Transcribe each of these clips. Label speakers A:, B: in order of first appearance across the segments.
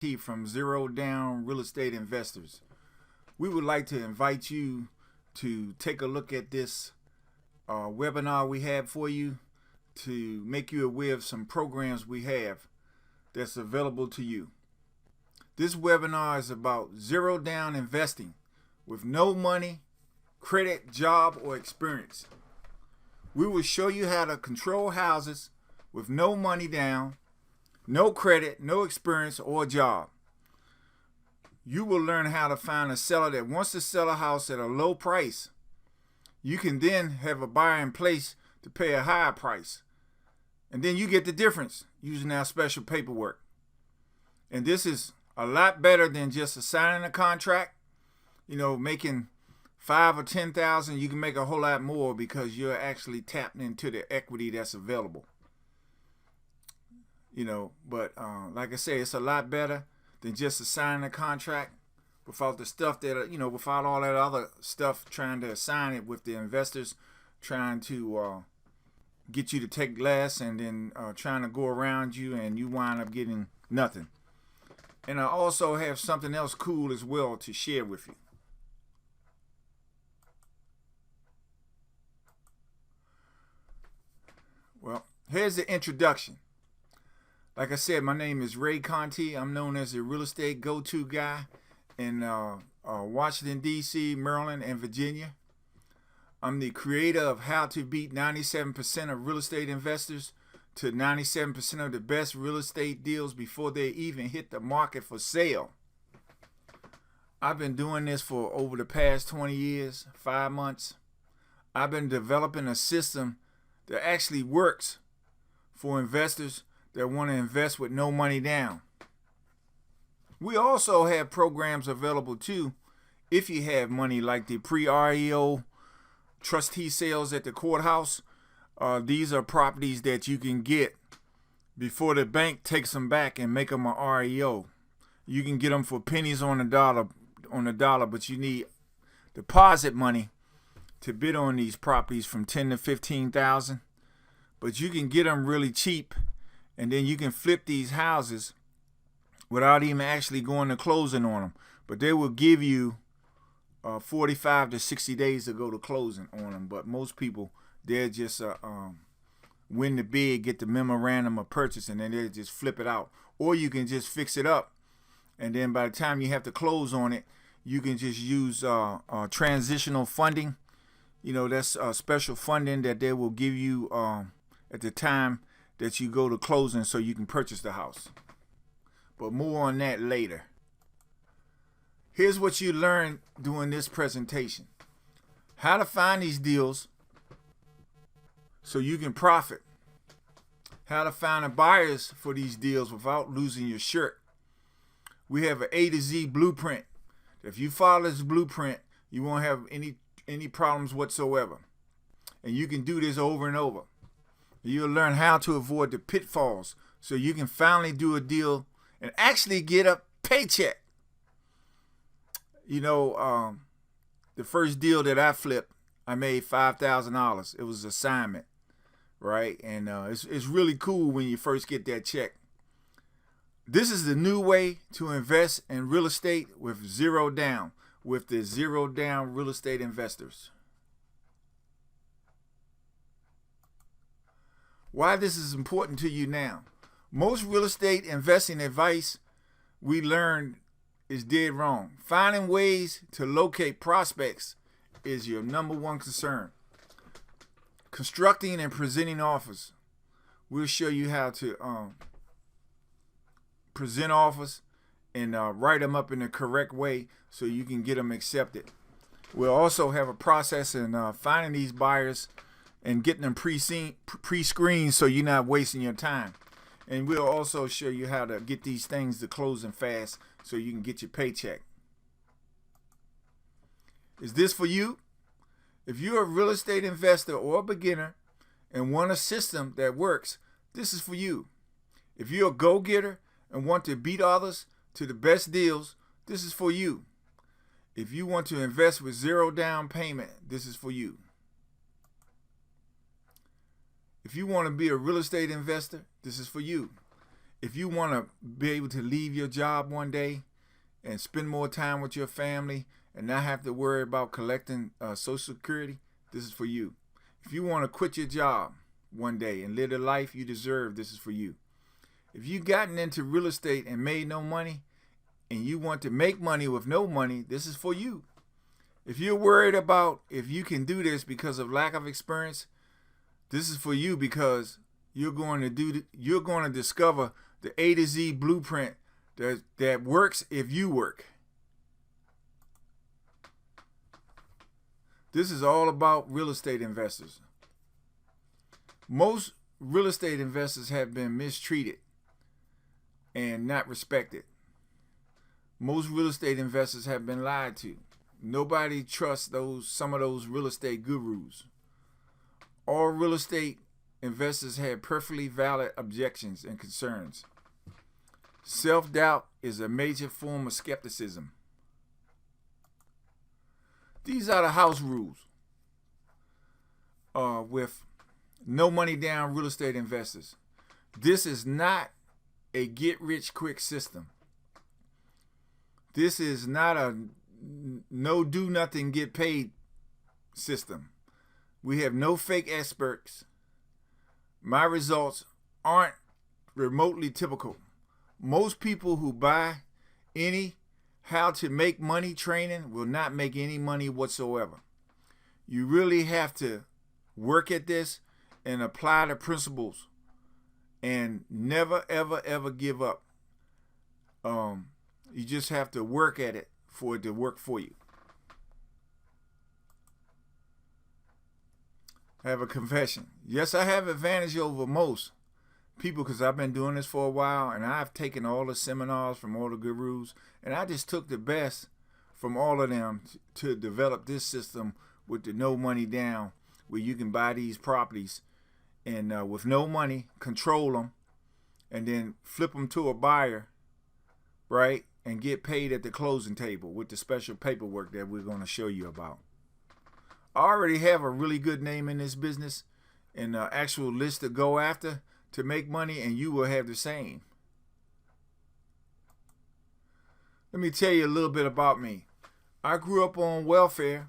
A: From Zero Down Real Estate Investors. We would like to invite you to take a look at this webinar we have for you to make you aware of some programs we have that's available to you. This webinar is about zero down investing with no money, credit, job, or experience. We will show you how to control houses with no money down, no credit, no experience, or job. You will learn how to find a seller that wants to sell a house at a low price. You can then have a buyer in place to pay a higher price. And then you get the difference using our special paperwork. And this is a lot better than just signing a contract. Making $5,000 or $10,000, you can make a whole lot more because you're actually tapping into the equity that's available. But like I say, it's a lot better than just signing a contract without the stuff that, without all that other stuff trying to assign it with the investors, trying to get you to take less and then trying to go around you and you wind up getting nothing. And I also have something else cool as well to share with you. Well, here's the introduction. Like I said, my name is Ray Conti. I'm known as the real estate go-to guy in Washington, D.C., Maryland, and Virginia. I'm the creator of How to Beat 97% of Real Estate Investors to 97% of the best real estate deals before they even hit the market for sale. I've been doing this for over the past 20 years, 5 months. I've been developing a system that actually works for investors that want to invest with no money down. We also have programs available too if you have money, like the pre-REO trustee sales at the courthouse. These are properties that you can get before the bank takes them back and make them a REO. You can get them for pennies on the dollar, but you need deposit money to bid on these properties from $10,000 to $15,000. But you can get them really cheap, and then you can flip these houses without even actually going to closing on them. But they will give you 45 to 60 days to go to closing on them. But most people, they'll just win the bid, get the memorandum of purchase, and then they'll just flip it out. Or you can just fix it up, and then by the time you have to close on it, you can just use transitional funding. That's special funding that they will give you at the time that you go to closing so you can purchase the house. But more on that later. Here's what you learn during this presentation. How to find these deals so you can profit. How to find the buyers for these deals without losing your shirt. We have an A to Z blueprint. If you follow this blueprint, you won't have any problems whatsoever. And you can do this over and over. You'll learn how to avoid the pitfalls so you can finally do a deal and actually get a paycheck. The first deal that I flipped, I made $5,000. It was assignment, right? And it's really cool when you first get that check. This is the new way to invest in real estate with zero down, with the Zero Down Real Estate Investors. Why this is important to you now. Most real estate investing advice we learned is dead wrong. Finding ways to locate prospects is your number one concern. Constructing and presenting offers. We'll show you how to present offers and write them up in the correct way so you can get them accepted. We'll also have a process in finding these buyers and getting them pre-screened so you're not wasting your time. And we'll also show you how to get these things to closing fast so you can get your paycheck. Is this for you? If you're a real estate investor or a beginner and want a system that works, this is for you. If you're a go-getter and want to beat others to the best deals, this is for you. If you want to invest with zero down payment, this is for you. If you want to be a real estate investor, this is for you. if you want to be able to leave your job one day and spend more time with your family and not have to worry about collecting Social Security, this is for you. If you want to quit your job one day and live the life you deserve, this is for you. If you've gotten into real estate and made no money and you want to make money with no money, this is for you. If you're worried about if you can do this because of lack of experience, this is for you, because you're going to discover the A to Z blueprint that works if you work. This is all about real estate investors. Most real estate investors have been mistreated and not respected. Most real estate investors have been lied to. Nobody trusts some of those real estate gurus. All real estate investors have perfectly valid objections and concerns. Self-doubt is a major form of skepticism. These are the house rules with no money down real estate investors. This is not a get-rich-quick system. This is not a no-do-nothing, get-paid system. We have no fake experts. My results aren't remotely typical. Most people who buy any how to make money training will not make any money whatsoever. You really have to work at this and apply the principles and never, ever, ever give up. You just have to work at it for it to work for you. I have a confession. Yes, I have advantage over most people because I've been doing this for a while, and I've taken all the seminars from all the gurus, and I just took the best from all of them to develop this system with the no money down, where you can buy these properties and with no money, control them, and then flip them to a buyer, right, and get paid at the closing table with the special paperwork that we're going to show you about. I already have a really good name in this business and an actual list to go after to make money, and you will have the same. Let me tell you a little bit about me. I grew up on welfare.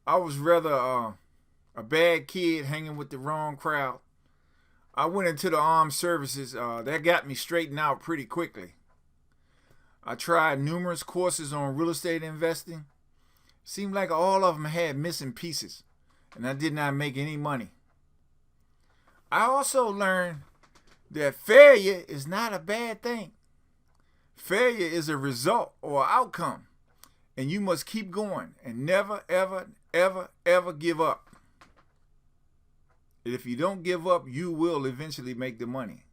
A: I was rather a bad kid hanging with the wrong crowd. I went into the armed services. That got me straightened out pretty quickly. I tried numerous courses on real estate investing. Seemed like all of them had missing pieces, and I did not make any money. I also learned that failure is not a bad thing. Failure is a result or outcome, and you must keep going and never, ever, ever, ever give up. And if you don't give up, you will eventually make the money.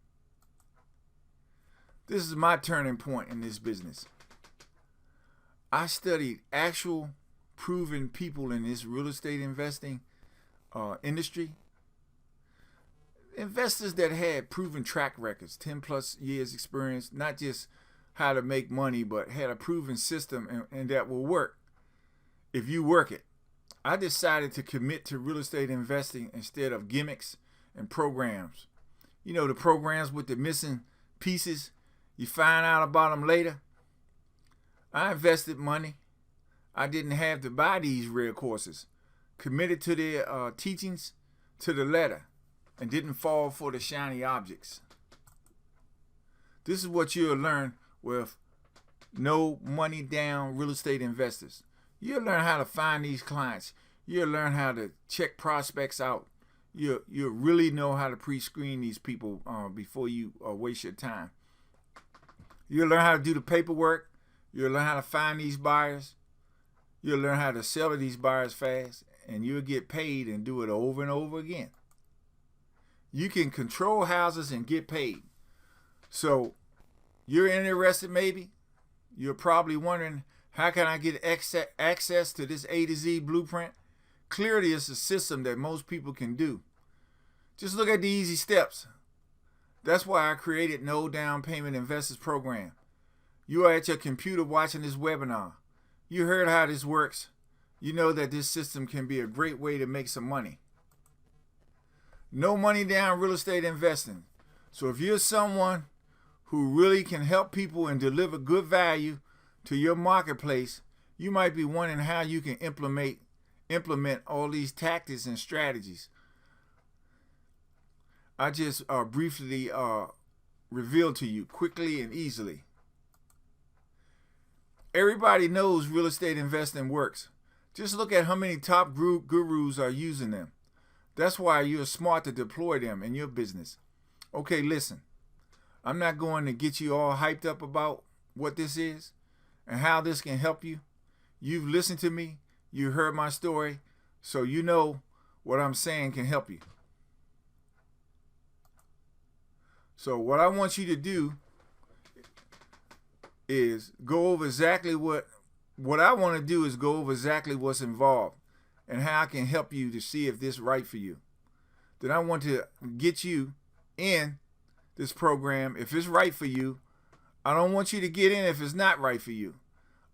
A: This is my turning point in this business. I studied actual proven people in this real estate investing industry. Investors that had proven track records, 10 plus years experience, not just how to make money, but had a proven system and that will work if you work it. I decided to commit to real estate investing instead of gimmicks and programs. You know, the programs with the missing pieces, you find out about them later. I invested money. I didn't have to buy these real courses. Committed to their teachings to the letter and didn't fall for the shiny objects. This is what you'll learn with no money down real estate investors. You'll learn how to find these clients. You'll learn how to check prospects out. You'll really know how to pre-screen these people before you waste your time. You'll learn how to do the paperwork. You'll learn how to find these buyers. You'll learn how to sell to these buyers fast, and you'll get paid and do it over and over again. You can control houses and get paid. So you're interested maybe? You're probably wondering, how can I get access to this A to Z blueprint? Clearly, it's a system that most people can do. Just look at the easy steps. That's why I created No Down Payment Investors Program. You are at your computer watching this webinar. You heard how this works. You know that this system can be a great way to make some money. No money down real estate investing. So if you're someone who really can help people and deliver good value to your marketplace, you might be wondering how you can implement all these tactics and strategies. I just briefly revealed to you quickly and easily. Everybody knows real estate investing works. Just look at how many top gurus are using them. That's why you're smart to deploy them in your business. Okay, listen. I'm not going to get you all hyped up about what this is and how this can help you. You've listened to me. You heard my story. So you know what I'm saying can help you. So what I want you to do is go over exactly what I want to do is go over exactly what's involved and how I can help you to see if this is right for you. Then I want to get you in this program if it's right for you. I don't want you to get in if it's not right for you.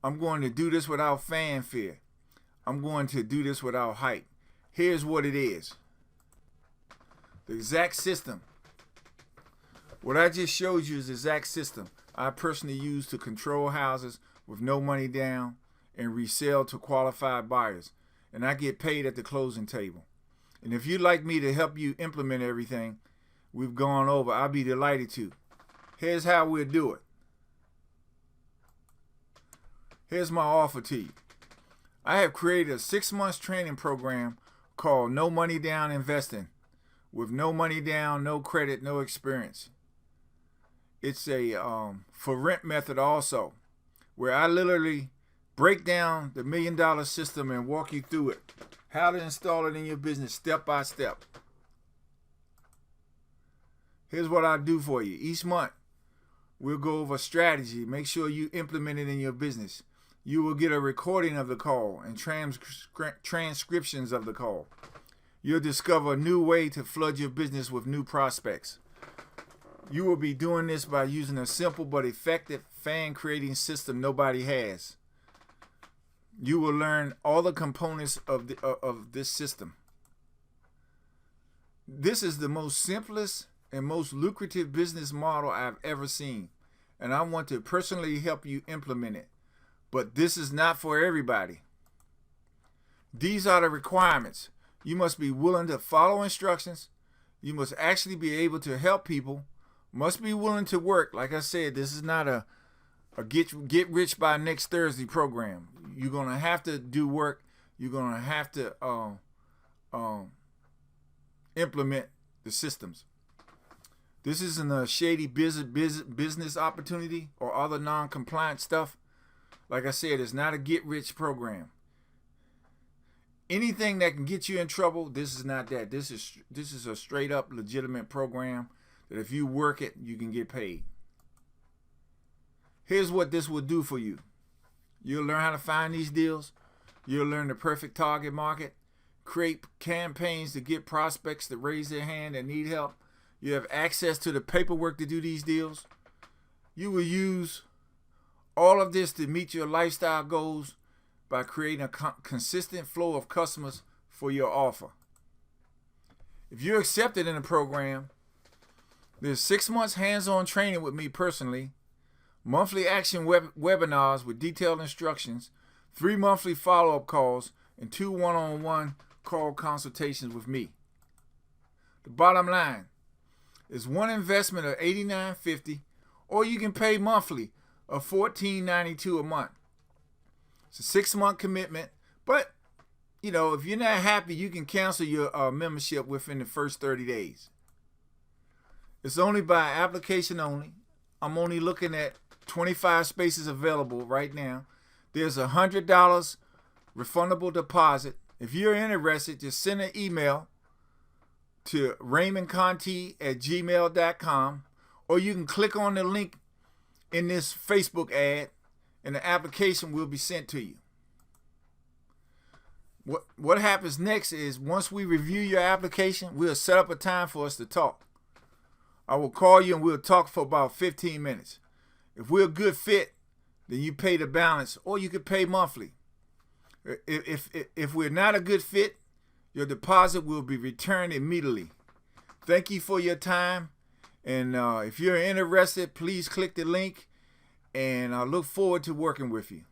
A: I'm going to do this without fanfare. I'm going to do this without hype. Here's what it is. The exact system. What I just showed you is the exact system I personally use to control houses with no money down and resell to qualified buyers. And I get paid at the closing table. And if you'd like me to help you implement everything we've gone over, I'll be delighted to. Here's how we'll do it. Here's my offer to you. I have created a 6-month training program called No Money Down Investing with no money down, no credit, no experience. It's a for rent method also, where I literally break down the $1 million system and walk you through it. How to install it in your business step by step. Here's what I do for you. Each month, we'll go over strategy. Make sure you implement it in your business. You will get a recording of the call and transcriptions of the call. You'll discover a new way to flood your business with new prospects. You will be doing this by using a simple but effective fan-creating system nobody has. You will learn all the components of this system. This is the most simplest and most lucrative business model I've ever seen, and I want to personally help you implement it. But this is not for everybody. These are the requirements. You must be willing to follow instructions. You must actually be able to help people. Must be willing to work. Like I said, this is not a get rich by next Thursday program. You're going to have to do work. You're going to have to implement the systems. This isn't a shady business opportunity or other non-compliant stuff. Like I said, it's not a get-rich program. Anything that can get you in trouble, this is not that. This is a straight-up legitimate program that if you work it, you can get paid. Here's what this will do for you. You'll learn how to find these deals. You'll learn the perfect target market. Create campaigns to get prospects to raise their hand and need help. You have access to the paperwork to do these deals. You will use all of this to meet your lifestyle goals by creating a consistent flow of customers for your offer. If you're accepted in the program, there's 6 months hands-on training with me personally, monthly action webinars with detailed instructions, 3 monthly follow-up calls, and 2 one-on-one call consultations with me. The bottom line is one investment of $89.50, or you can pay monthly of $14.92 a month. It's a 6-month commitment, but if you're not happy, you can cancel your membership within the first 30 days. It's only by application only. I'm only looking at 25 spaces available right now. There's a $100 refundable deposit. If you're interested, just send an email to raymondconti@gmail.com, or you can click on the link in this Facebook ad and the application will be sent to you. What happens next is once we review your application, we'll set up a time for us to talk. I will call you and we'll talk for about 15 minutes. If we're a good fit, then you pay the balance, or you could pay monthly. If we're not a good fit, your deposit will be returned immediately. Thank you for your time, And if you're interested, please click the link, and I look forward to working with you.